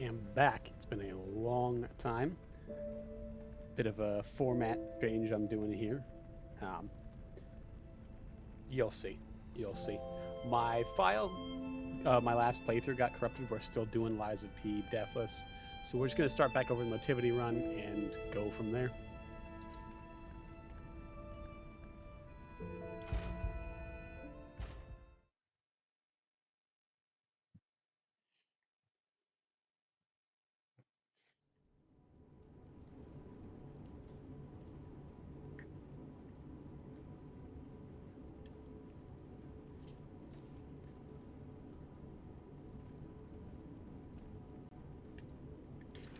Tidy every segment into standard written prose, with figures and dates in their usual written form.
am back. It's been a long time. Bit of a format change I'm doing here. Um, you'll see. You'll see. My file, my last playthrough got corrupted. We're still doing Lies of P, Deathless. So we're just going to start back over the Motivity run and go from there.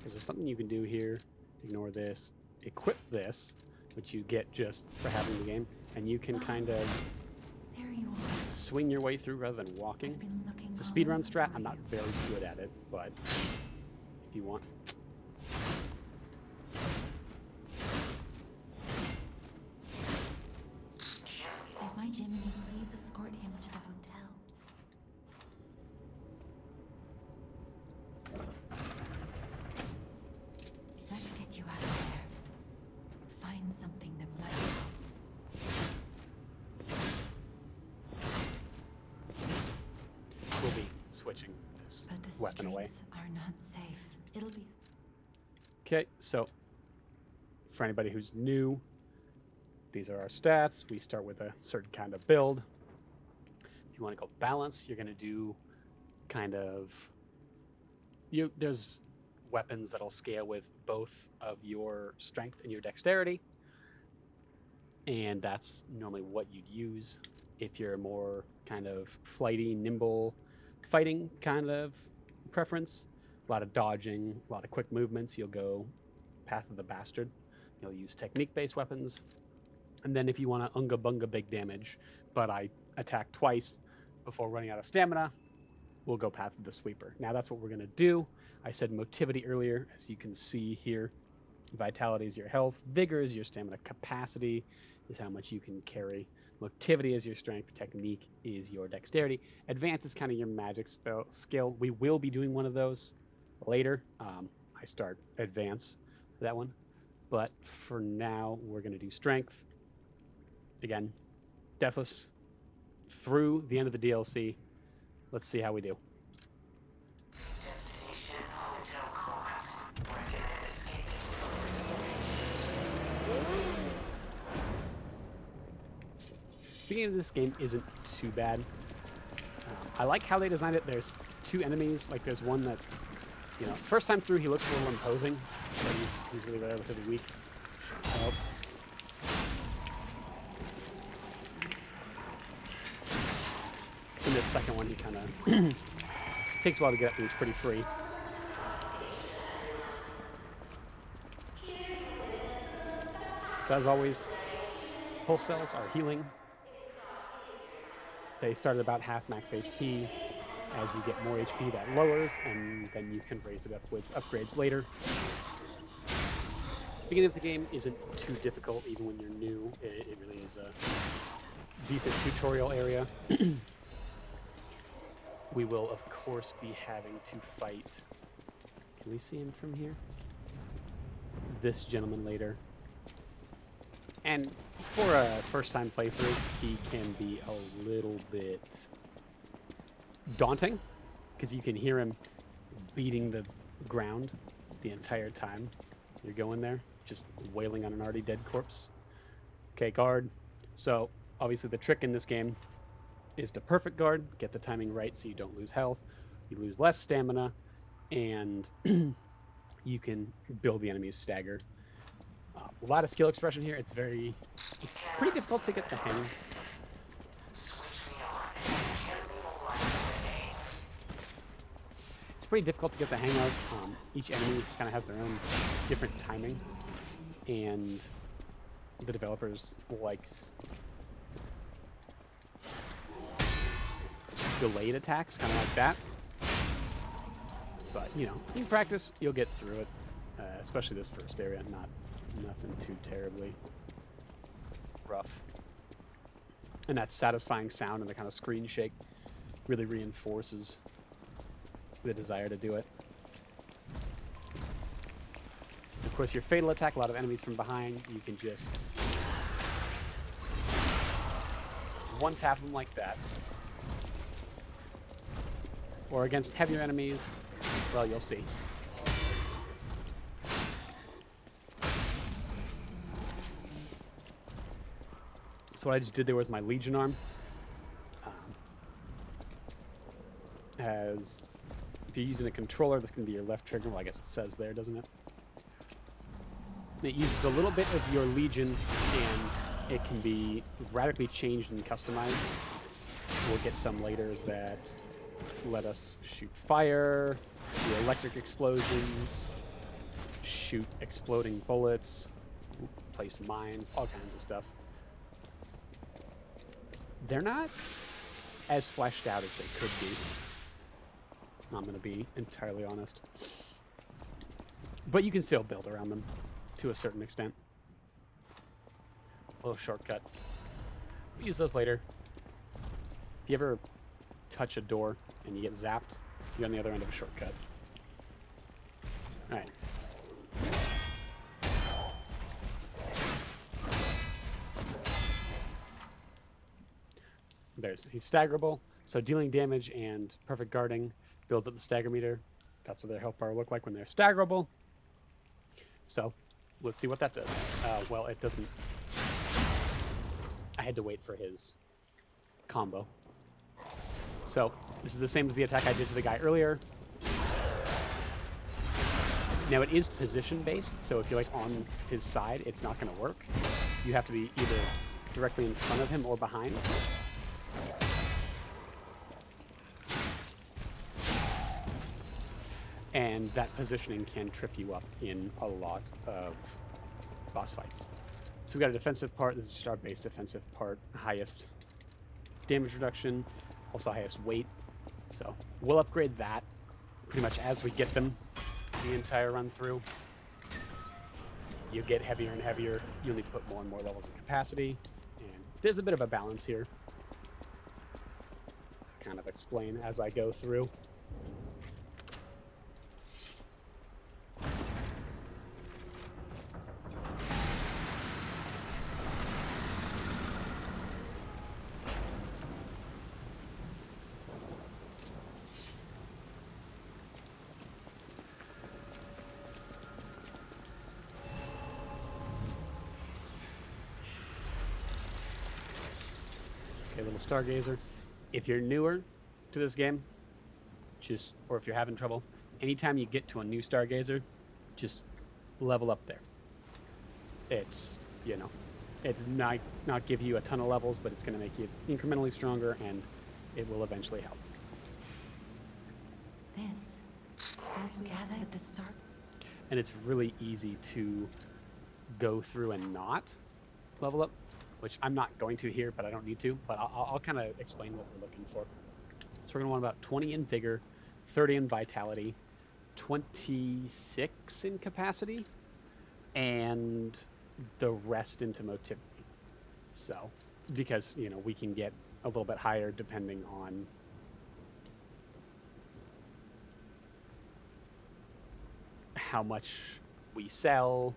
There's something you can do here. Ignore this. Equip this, which you get just for having the game, and you can kind of swing your way through rather than walking. It's a speedrun strat. I'm not very good at it, but if you want. If my Jiminy please escort him to the hotel. Let's get you out of there. Find something that might help. We'll be switching this weapon away. Are not safe. It'll be okay. So for anybody who's new, these are our stats. We start with a certain kind of build. If you want to go balance, you're going to do kind of there's weapons that'll scale with both of your strength and your dexterity, and that's normally what you'd use. If you're more kind of flighty, nimble, fighting kind of preference, a lot of dodging, a lot of quick movements, you'll go Path of the Bastard. You'll use technique-based weapons. And then if you want to unga bunga big damage, but I attack twice before running out of stamina, we'll go Path of the Sweeper. Now that's what we're going to do. I said Motivity earlier, as you can see here. Vitality is your health. Vigor is your stamina. Capacity is how much you can carry. Motivity is your strength. Technique is your dexterity. Advance is kind of your magic skill. We will be doing one of those later. I start Advance for that one. But for now, we're going to do Strength. Again, Deathless through the end of the DLC. Let's see how we do. Destination Hotel Court. Recommend escaping from the beginning of this game isn't too bad. I like how they designed it. There's two enemies. Like there's one that, you know, first time through he looks a little imposing, but he's really relatively weak. In this second one, he kind of takes a while to get up, and he's pretty free. So as always, pulse cells are healing. They start at about half max HP. As you get more HP, that lowers, and then you can raise it up with upgrades later. The beginning of the game isn't too difficult, even when you're new. It really is a decent tutorial area. We will, of course, be having to fight. Can we see him from here? This gentleman later. And for a first-time playthrough, he can be a little bit daunting, because you can hear him beating the ground the entire time you're going there, just wailing on an already dead corpse. Okay, guard. So, obviously the trick in this game is to perfect guard, get the timing right so you don't lose health, you lose less stamina, and you can build the enemy's stagger. A lot of skill expression here. It's pretty difficult to get the hang. It's pretty difficult to get the hang of. Each enemy kind of has their own different timing, and the developers likes delayed attacks, kind of like that. But, you know, in practice, you'll get through it, especially this first area. Nothing too terribly rough. And that satisfying sound and the kind of screen shake really reinforces the desire to do it. course, your fatal attack, a lot of enemies from behind, you can just one tap them like that. Or against heavier enemies, well, you'll see. So what I just did there was my Legion arm. As if you're using a controller, that's going to be your left trigger. Well, I guess it says there, doesn't it? It uses a little bit of your Legion, and it can be radically changed and customized. We'll get some later that let us shoot fire, do electric explosions, shoot exploding bullets, place mines, all kinds of stuff. They're not as fleshed out as they could be. I'm going to be entirely honest. But you can still build around them to a certain extent. A little shortcut. We'll use those later. If you ever touch a door and you get zapped, you're on the other end of a shortcut. Alright. He's staggerable, so dealing damage and perfect guarding builds up the stagger meter. That's what their health bar will look like when they're staggerable. So, let's see what that does. Well, it doesn't. I had to wait for his combo. So, this is the same as the attack I did to the guy earlier. Now, it is position-based, so if you're like on his side, it's not going to work. You have to be either directly in front of him or behind. And that positioning can trip you up in a lot of boss fights. So we've got a defensive part. This is just our base defensive part. Highest damage reduction, also highest weight. So we'll upgrade that pretty much as we get them the entire run through. You get heavier and heavier. You'll need to put more and more levels of capacity. And there's a bit of a balance here. I'll kind of explain as I go through. Okay, little stargazer. If you're newer to this game, or if you're having trouble, anytime you get to a new stargazer, just level up there. It's, it's not give you a ton of levels, but it's going to make you incrementally stronger, and it will eventually help. This, as we gathered at the start. And it's really easy to go through and not level up, which I'm not going to here, but I don't need to. But I'll kind of explain what we're looking for. So we're going to want about 20 in vigor, 30 in vitality, 26 in capacity, and the rest into motivity. So, because, we can get a little bit higher depending on how much we sell,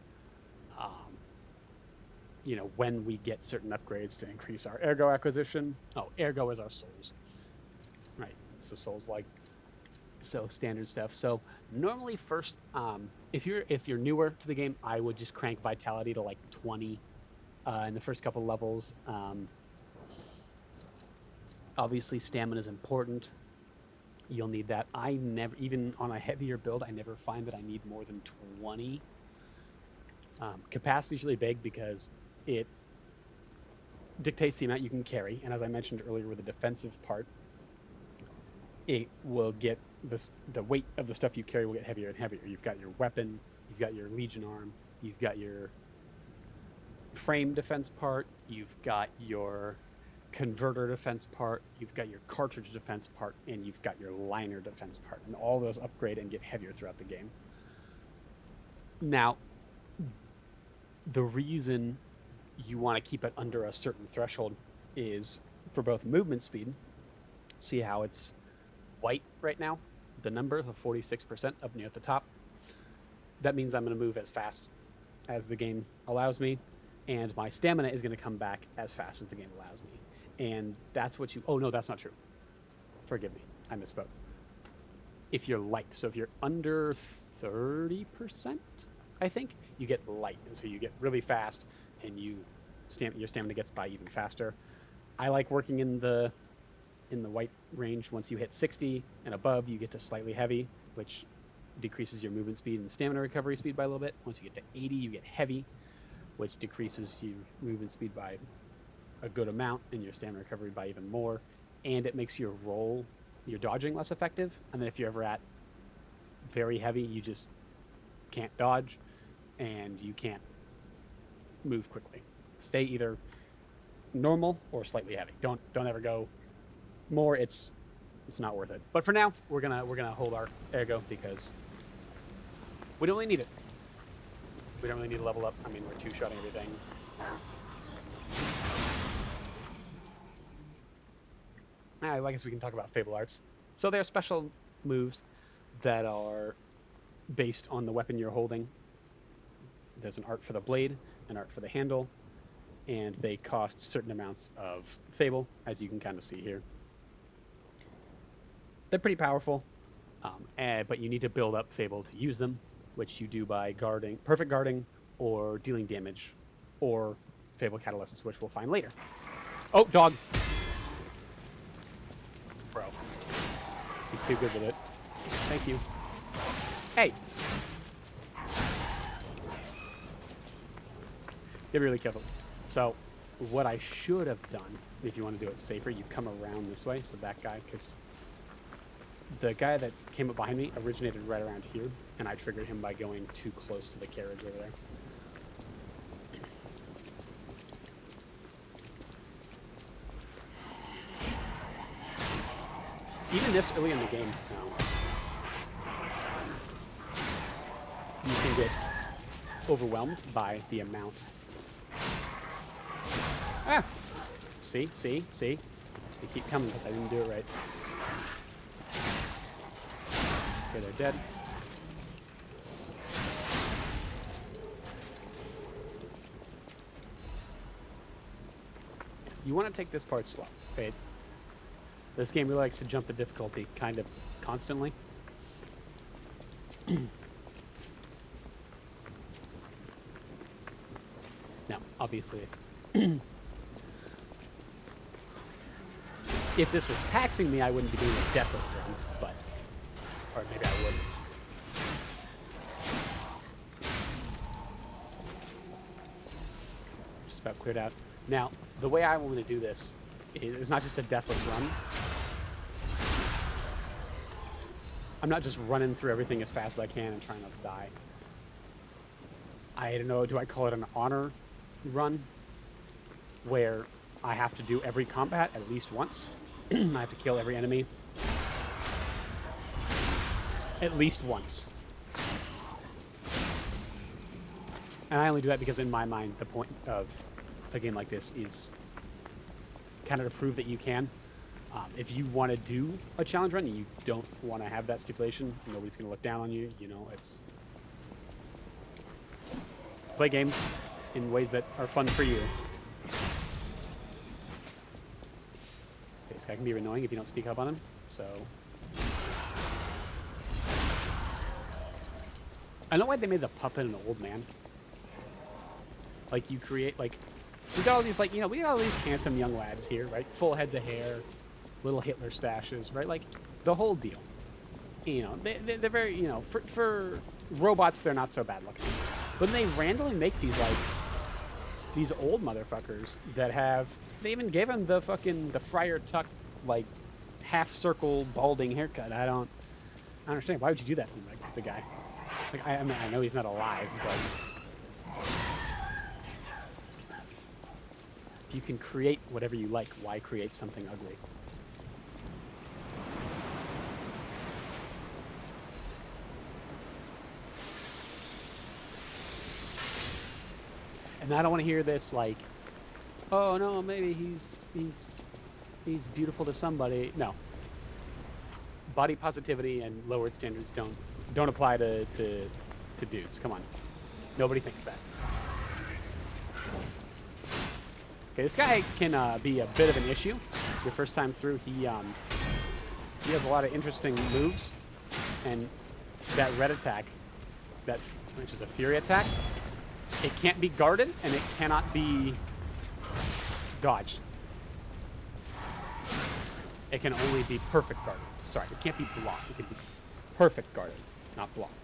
when we get certain upgrades to increase our ergo acquisition. Oh, ergo is our souls. Right, it's a souls like. So standard stuff. So normally first, if you're newer to the game, I would just crank vitality to like 20 in the first couple levels. Obviously, stamina is important. You'll need that. I never, even on a heavier build, I never find that I need more than 20. Capacity is really big because it dictates the amount you can carry. And as I mentioned earlier with the defensive part, it will get the weight of the stuff you carry will get heavier and heavier. You've got your weapon, you've got your Legion arm, you've got your frame defense part, you've got your converter defense part, you've got your cartridge defense part, and you've got your liner defense part. And all those upgrade and get heavier throughout the game. Now, the reason you want to keep it under a certain threshold is for both movement speed. See how it's white right now? The number of 46% up near at the top. that means I'm going to move as fast as the game allows me, and my stamina is going to come back as fast as the game allows me. And that's what you. Oh no, that's not true. Forgive me, I misspoke. If you're light, so if you're under 30%, I think you get light, and so you get really fast, and your stamina gets by even faster. I like working in the white range. Once you hit 60 and above, you get to slightly heavy, which decreases your movement speed and stamina recovery speed by a little bit. Once you get to 80, you get heavy, which decreases your movement speed by a good amount and your stamina recovery by even more. And it makes your dodging less effective. And then if you're ever at very heavy, you just can't dodge and you can't move quickly. Stay either normal or slightly heavy. Don't ever go more. It's not worth it. But for now, we're gonna hold our ergo because we don't really need it. We don't really need to level up. I mean, we're two-shotting everything. I guess we can talk about Fable Arts. So they're special moves that are based on the weapon you're holding. There's an art for the blade, an art for the handle, and they cost certain amounts of Fable, as you can kind of see here. They're pretty powerful, but you need to build up Fable to use them, which you do by perfect guarding, or dealing damage, or Fable Catalysts, which we'll find later. Oh, dog! Bro. He's too good with it. Thank you. Hey! Get really careful. So, what I should have done, if you want to do it safer, you come around this way, so that guy, because the guy that came up behind me originated right around here, and I triggered him by going too close to the carriage over there. Even this early in the game, you can get overwhelmed by the amount. Ah! See? They keep coming because I didn't do it right. Okay, they're dead. You want to take this part slow, right? This game really likes to jump the difficulty kind of constantly. Now, obviously, if this was taxing me, I wouldn't be doing a Deathless run, but... Or maybe I would. Just about cleared out. Now, the way I want to do this is not just a Deathless run. I'm not just running through everything as fast as I can and trying not to die. I don't know, do I call it an honor run? Where I have to do every combat at least once. I have to kill every enemy at least once. And I only do that because in my mind, the point of a game like this is kind of to prove that you can. If you want to do a challenge run and you don't want to have that stipulation, nobody's going to look down on you, it's... Play games in ways that are fun for you. Okay, this guy can be annoying if you don't sneak up on him, so... I don't know why they made the puppet an old man. Like, you create, like... We got all these, like, we got all these handsome young lads here, right? Full heads of hair, little Hitler stashes, right? Like, the whole deal. They're very, for robots, they're not so bad looking. But they randomly make these, like, these old motherfuckers that have... They even gave him the Friar Tuck, like, half-circle balding haircut. I don't understand. Why would you do that to him, like, the guy? Like, I mean, I know he's not alive, but... If you can create whatever you like, why create something ugly? And I don't want to hear this like, oh no, maybe he's beautiful to somebody. No. Body positivity and lowered standards don't apply to to dudes. Come on. Nobody thinks that. Okay, this guy can be a bit of an issue. Your first time through, he has a lot of interesting moves, and that red attack, which is a fury attack, it can't be guarded and it cannot be dodged. It can only be perfect guarded. Sorry, it can't be blocked. It can be perfect guarded, not blocked.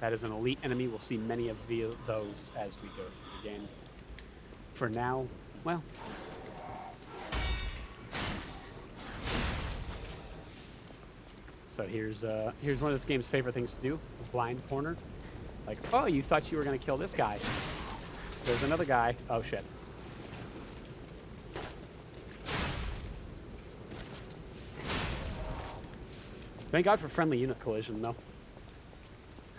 That is an elite enemy. We'll see many of those as we go through the game. For now, well, so here's one of this game's favorite things to do: a blind corner. Like, oh, you thought you were gonna kill this guy. There's another guy. Oh shit. Thank God for friendly unit collision, though.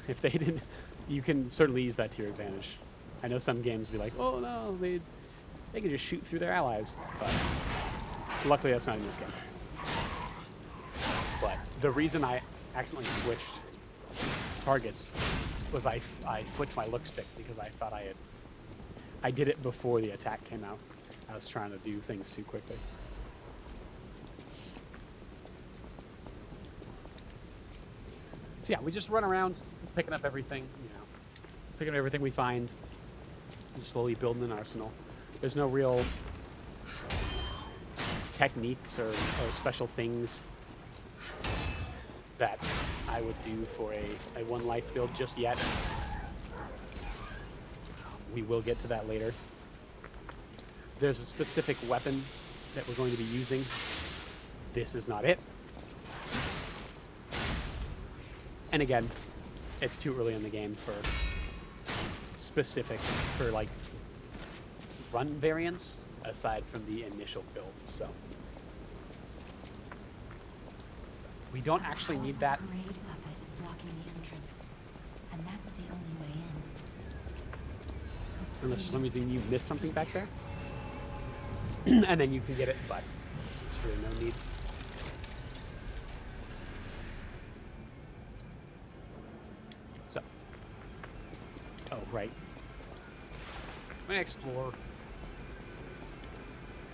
If they didn't, you can certainly use that to your advantage. I know some games be like, oh no, they can just shoot through their allies, but luckily that's not in this game. But the reason I accidentally switched targets was I flicked my look stick because I thought I did it before the attack came out. I was trying to do things too quickly. So yeah, we just run around picking up everything, picking up everything we find, and slowly building an arsenal. There's no real techniques or special things that I would do for a one life build just yet. We will get to that later. There's a specific weapon that we're going to be using. This is not it. And again, it's too early in the game for like run variants aside from the initial builds. So we don't actually need that. The parade puppet is blocking the entrance, and that's the only way in. So Unless for some reason you missed something back there. And then you can get it, but there's really no need. So, oh, right. I'm going to explore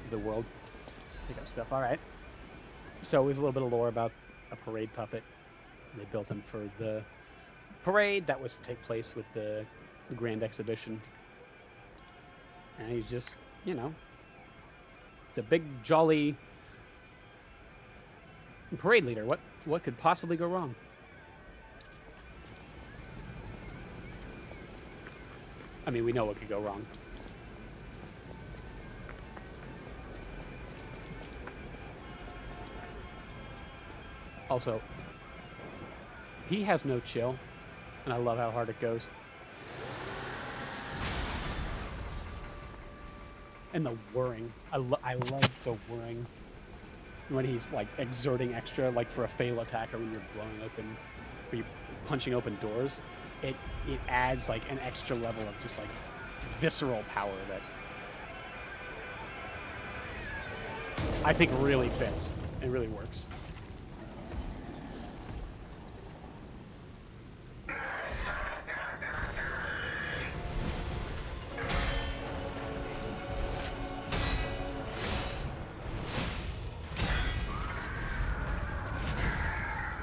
the world, pick up stuff. All right. So there's a little bit of lore about a parade puppet. They built him for the parade that was to take place with the Grand Exhibition. And he's just, it's a big, jolly parade leader. What could possibly go wrong? I mean, we know what could go wrong. Also, he has no chill, and I love how hard it goes. And the whirring. I love the whirring when he's like exerting extra, like for a fail attacker when you're blowing open, or you're punching open doors. It adds like an extra level of just like visceral power that I think really fits and really works.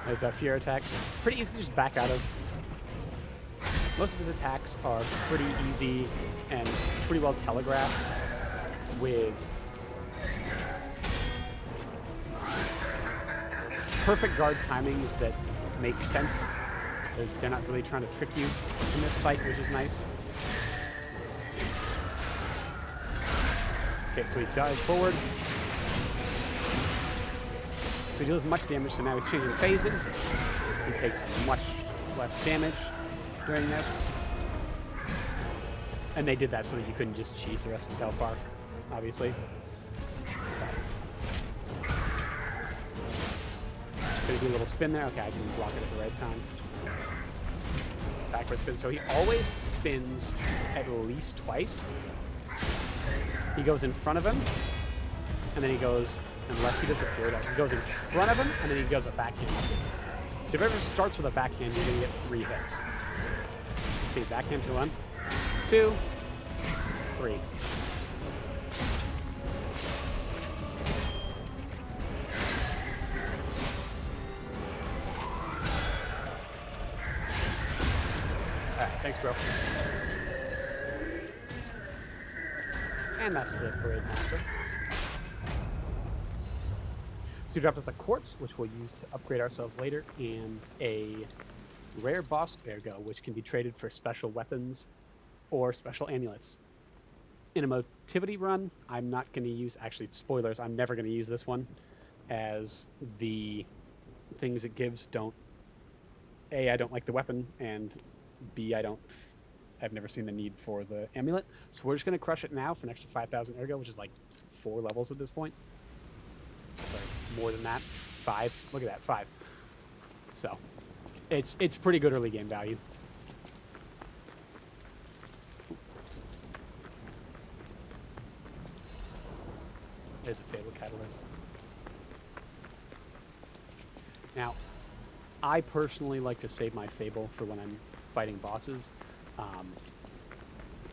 There's that fear attack. Pretty easy to just back out of. Most of his attacks are pretty easy and pretty well telegraphed with perfect guard timings that make sense. They're not really trying to trick you in this fight, which is nice. Okay, so we dive forward. So he deals much damage, so now he's changing phases. He takes much less damage during this. And they did that so that you couldn't just cheese the rest of his health bar, obviously. Gonna do a little spin there. Okay, I didn't block it at the right time. Backward spin. So he always spins at least twice. He goes in front of him, and then he goes unless he does the fear dart. He goes in front of him, and then he goes a backhand. So if he ever starts with a backhand, you're going to get 3 hits. See, backhand to 1, 2, 3. Alright, thanks, bro. And that's the Parade Master. So you dropped us a Quartz, which we'll use to upgrade ourselves later, and a Rare Boss Ergo, which can be traded for special weapons or special amulets. In a Motivity run, I'm not going to use, actually, spoilers, I'm never going to use this one, as the things it gives don't, A, I don't like the weapon, and B, I've never seen the need for the amulet. So we're just going to crush it now for an extra 5,000 Ergo, which is like 4 levels at this point. Or more than that. 5. Look at that, 5. So it's pretty good early game value. There's a Fatal Catalyst. Now, I personally like to save my Fable for when I'm fighting bosses.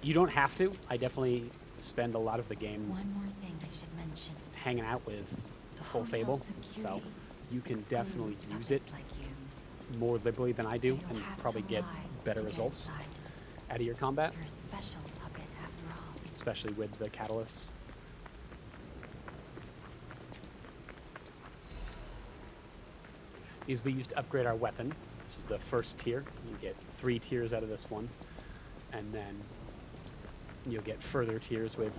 You don't have to. I definitely spend a lot of the game One more thing I should mention. hanging out with The full hotel Fable, security so you can definitely excludes use it puppets like you. more liberally than I So do, you'll and have probably to get lie better to get results inside. out of your combat, You're a special puppet after all. especially with the catalysts. These we use to upgrade our weapon. This is the first tier. You get 3 tiers out of this one, and then you'll get further tiers with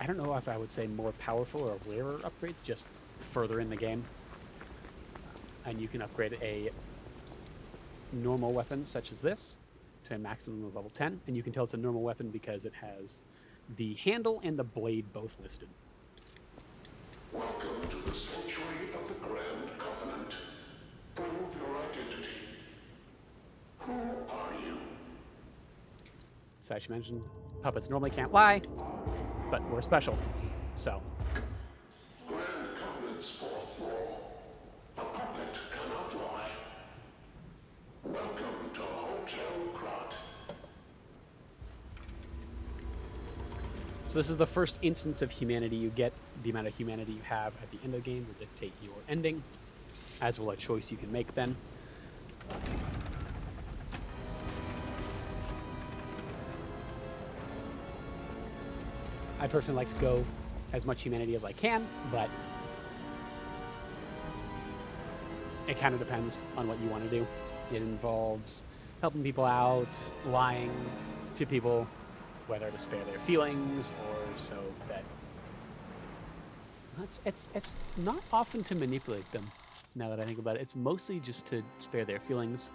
I don't know if I would say more powerful or rarer upgrades, just further in the game. And you can upgrade a normal weapon such as this to a maximum of level 10, and you can tell it's a normal weapon because it has the handle and the blade both listed. Welcome to the sanctuary of the Grand Covenant. Prove your identity. Who are you? So as you mentioned, puppets normally can't lie, but we're special. So Grand Covenant's fourth law. A puppet cannot lie. Welcome to Hotel Krat. this is the first instance of humanity you get. The amount of humanity you have at the end of the game will dictate your ending, as will a choice you can make then. I personally like to go as much humanity as I can, but it kind of depends on what you want to do. It involves helping people out, lying to people, whether to spare their feelings or so that it's not often to manipulate them. Now that I think about it, it's mostly just to spare their feelings.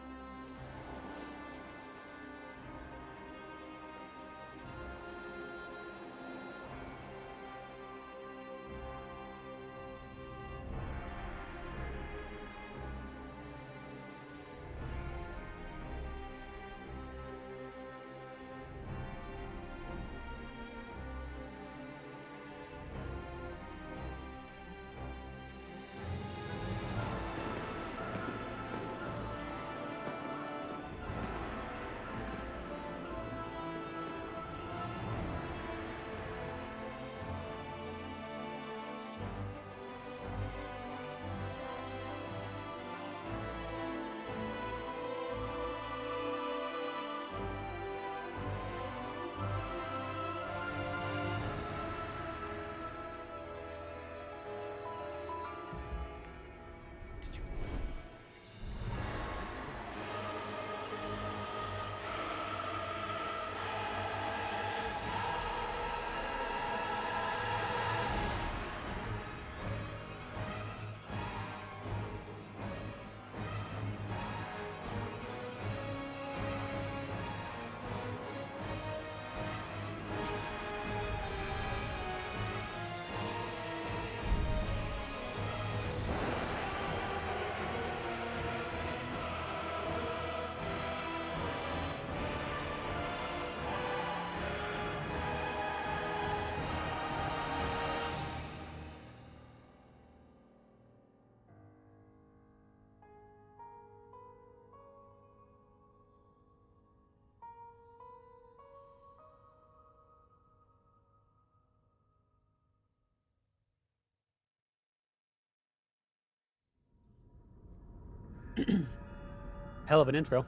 Hell of an intro.